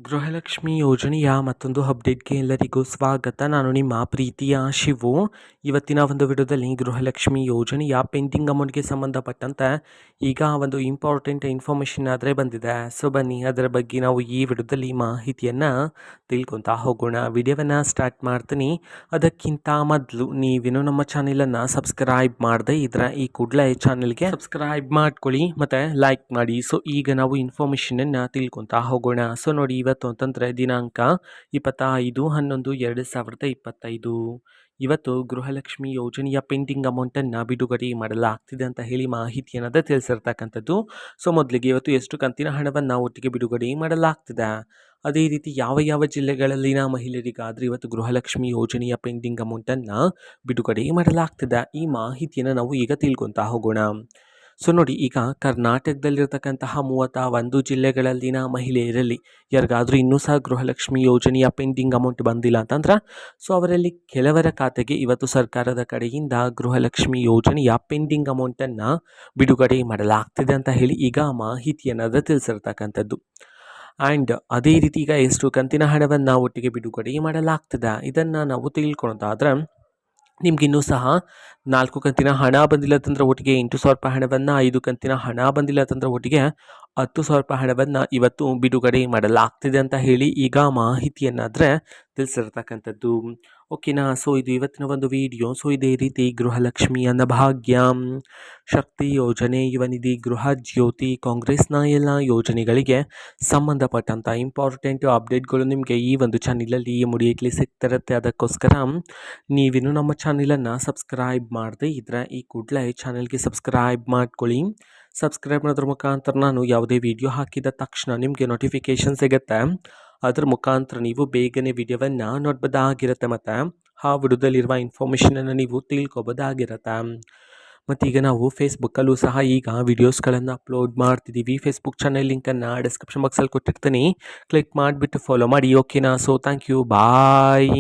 ಗೃಹಲಕ್ಷ್ಮಿ ಯೋಜನೆಯ ಮತ್ತೊಂದು ಅಪ್ಡೇಟ್ಗೆ ಎಲ್ಲರಿಗೂ ಸ್ವಾಗತ. ನಾನು ನಿಮ್ಮ ಪ್ರೀತಿಯ ಶಿವು. ಇವತ್ತಿನ ಒಂದು ವಿಡಿಯೋದಲ್ಲಿ ಗೃಹಲಕ್ಷ್ಮಿ ಯೋಜನೆಯ ಪೆಂಡಿಂಗ್ ಅಮೌಂಟ್ಗೆ ಸಂಬಂಧಪಟ್ಟಂತೆ ಈಗ ಒಂದು ಇಂಪಾರ್ಟೆಂಟ್ ಇನ್ಫಾರ್ಮೇಷನ್ ಆದರೆ ಬಂದಿದೆ. ಸೊ ಬನ್ನಿ ಅದರ ಬಗ್ಗೆ ನಾವು ಈ ವಿಡಿಯೋದಲ್ಲಿ ಮಾಹಿತಿಯನ್ನು ತಿಳ್ಕೊತಾ ಹೋಗೋಣ. ವಿಡಿಯೋವನ್ನು ಸ್ಟಾರ್ಟ್ ಮಾಡ್ತೀನಿ. ಅದಕ್ಕಿಂತ ಮೊದಲು ನೀವೇನು ನಮ್ಮ ಚಾನೆಲನ್ನು ಸಬ್ಸ್ಕ್ರೈಬ್ ಮಾಡದೆ ಇದ್ರೆ ಈ ಕೂಡಲೇ ಚಾನೆಲ್ಗೆ ಸಬ್ಸ್ಕ್ರೈಬ್ ಮಾಡ್ಕೊಳ್ಳಿ ಮತ್ತು ಲೈಕ್ ಮಾಡಿ. ಸೊ ಈಗ ನಾವು ಇನ್ಫಾರ್ಮೇಷನನ್ನು ತಿಳ್ಕೊತಾ ಹೋಗೋಣ. ಸೊ ನೋಡಿ, ಇವತ್ತು ಅಂತಂದರೆ ದಿನಾಂಕ 25/11/2025. ಇವತ್ತು ಗೃಹಲಕ್ಷ್ಮಿ ಯೋಜನೆಯ ಪೆಂಡಿಂಗ್ ಅಮೌಂಟನ್ನು ಬಿಡುಗಡೆ ಮಾಡಲಾಗ್ತಿದೆ ಅಂತ ಹೇಳಿ ಮಾಹಿತಿಯನ್ನು ತಿಳಿಸಿರ್ತಕ್ಕಂಥದ್ದು. ಸೊ ಮೊದಲಿಗೆ ಇವತ್ತು ಎಷ್ಟು ಕಂತಿನ ಹಣವನ್ನು ಒಟ್ಟಿಗೆ ಬಿಡುಗಡೆ ಮಾಡಲಾಗ್ತಿದೆ, ಅದೇ ರೀತಿ ಯಾವ ಯಾವ ಜಿಲ್ಲೆಗಳಲ್ಲಿನ ಮಹಿಳೆಯರಿಗಾದರೆ ಇವತ್ತು ಗೃಹಲಕ್ಷ್ಮಿ ಯೋಜನೆಯ ಪೆಂಡಿಂಗ್ ಅಮೌಂಟನ್ನು ಬಿಡುಗಡೆ ಮಾಡಲಾಗ್ತಿದೆ, ಈ ಮಾಹಿತಿಯನ್ನು ನಾವು ಈಗ ತಿಳ್ಕೊತಾ ಹೋಗೋಣ. ಸೊ ನೋಡಿ, ಈಗ ಕರ್ನಾಟಕದಲ್ಲಿರ್ತಕ್ಕಂತಹ 31 ಜಿಲ್ಲೆಗಳಲ್ಲಿನ ಮಹಿಳೆಯರಲ್ಲಿ ಯಾರಿಗಾದರೂ ಇನ್ನೂ ಸಹ ಗೃಹಲಕ್ಷ್ಮಿ ಯೋಜನೆಯ ಪೆಂಡಿಂಗ್ ಅಮೌಂಟ್ ಬಂದಿಲ್ಲ ಅಂತಂದ್ರೆ ಸೊ ಅವರಲ್ಲಿ ಕೆಲವರ ಖಾತೆಗೆ ಇವತ್ತು ಸರ್ಕಾರದ ಕಡೆಯಿಂದ ಗೃಹಲಕ್ಷ್ಮಿ ಯೋಜನೆಯ ಪೆಂಡಿಂಗ್ ಅಮೌಂಟನ್ನು ಬಿಡುಗಡೆ ಮಾಡಲಾಗ್ತಿದೆ ಅಂತ ಹೇಳಿ ಈಗ ಮಾಹಿತಿಯನ್ನು ತಿಳಿಸಿರ್ತಕ್ಕಂಥದ್ದು. ಆ್ಯಂಡ್ ಅದೇ ರೀತಿ ಈಗ ಎಷ್ಟು ಕಂತಿನ ಹಣವನ್ನು ಒಟ್ಟಿಗೆ ಬಿಡುಗಡೆ ಮಾಡಲಾಗ್ತದೆ ಇದನ್ನು ನಾವು ತಿಳ್ಕೊಳೋದಾದ್ರೆ, ನಿಮಗಿನ್ನೂ ಸಹ 4 ಕಂತಿನ ಹಣ ಬಂದಿಲ್ಲ ಅಂತಂದ್ರೆ ಒಟ್ಟಿಗೆ 8,000 ರೂಪಾಯಿ ಹಣವನ್ನು, 5 ಕಂತಿನ ಹಣ ಬಂದಿಲ್ಲ ಅಂತಂದ್ರೆ ಒಟ್ಟಿಗೆ 10,000 ರೂಪಾಯಿ ಹಣವನ್ನು ಇವತ್ತು ಬಿಡುಗಡೆ ಮಾಡಲಾಗ್ತಿದೆ ಅಂತ ಹೇಳಿ ಈಗ ಮಾಹಿತಿಯನ್ನಾದರೆ ತಿಳಿಸಿರ್ತಕ್ಕಂಥದ್ದು. ಓಕೆನಾ. ಸೊ ಇದು ಇವತ್ತಿನ ಒಂದು ವಿಡಿಯೋ. ಸೊ ಇದೇ ರೀತಿ ಗೃಹಲಕ್ಷ್ಮಿ, ಅನ್ನಭಾಗ್ಯ, ಶಕ್ತಿ ಯೋಜನೆ, ಯುವ ನಿಧಿ, ಗೃಹ ಜ್ಯೋತಿ, ಕಾಂಗ್ರೆಸ್ನ ಎಲ್ಲ ಯೋಜನೆಗಳಿಗೆ ಸಂಬಂಧಪಟ್ಟಂಥ ಇಂಪಾರ್ಟೆಂಟ್ ಅಪ್ಡೇಟ್ಗಳು ನಿಮಗೆ ಈ ಒಂದು ಚಾನಲಲ್ಲಿ ಇಮಿಡಿಯೇಟ್ಲಿ ಸಿಗ್ತಿರುತ್ತೆ. ಅದಕ್ಕೋಸ್ಕರ ನೀವಿನ್ನು ನಮ್ಮ ಚಾನಲನ್ನು ಸಬ್ಸ್ಕ್ರೈಬ್ ಮಾಡದೆ ಇದ್ದರೆ ಈ ಕೂಡಲೇ ಚಾನಲ್ಗೆ ಸಬ್ಸ್ಕ್ರೈಬ್ ಮಾಡ್ಕೊಳ್ಳಿ. ಸಬ್ಸ್ಕ್ರೈಬ್ ಮಾಡೋದ್ರ ಮುಖಾಂತರ ನಾನು ಯಾವುದೇ ವಿಡಿಯೋ ಹಾಕಿದ ತಕ್ಷಣ ನಿಮಗೆ ನೋಟಿಫಿಕೇಷನ್ ಸಿಗುತ್ತೆ. ಅದರ ಮುಖಾಂತರ ನೀವು ಬೇಗನೆ ವಿಡಿಯೋವನ್ನು ನೋಡ್ಬೋದಾಗಿರುತ್ತೆ ಮತ್ತು ಆ ವಿಡಿಯೋದಲ್ಲಿರುವ ಇನ್ಫಾರ್ಮೇಷನನ್ನು ನೀವು ತಿಳ್ಕೊಬೋದಾಗಿರುತ್ತೆ. ಮತ್ತೀಗ ನಾವು ಫೇಸ್ಬುಕ್ಕಲ್ಲೂ ಸಹ ಈಗ ವಿಡಿಯೋಸ್ಗಳನ್ನು ಅಪ್ಲೋಡ್ ಮಾಡ್ತಿದ್ದೀವಿ. ಫೇಸ್ಬುಕ್ ಚಾನಲ್ ಲಿಂಕನ್ನು ಡಿಸ್ಕ್ರಿಪ್ಷನ್ ಬಾಕ್ಸಲ್ಲಿ ಕೊಟ್ಟಿರ್ತೀನಿ, ಕ್ಲಿಕ್ ಮಾಡಿಬಿಟ್ಟು ಫಾಲೋ ಮಾಡಿ. ಓಕೆನಾ. So thank you, bye.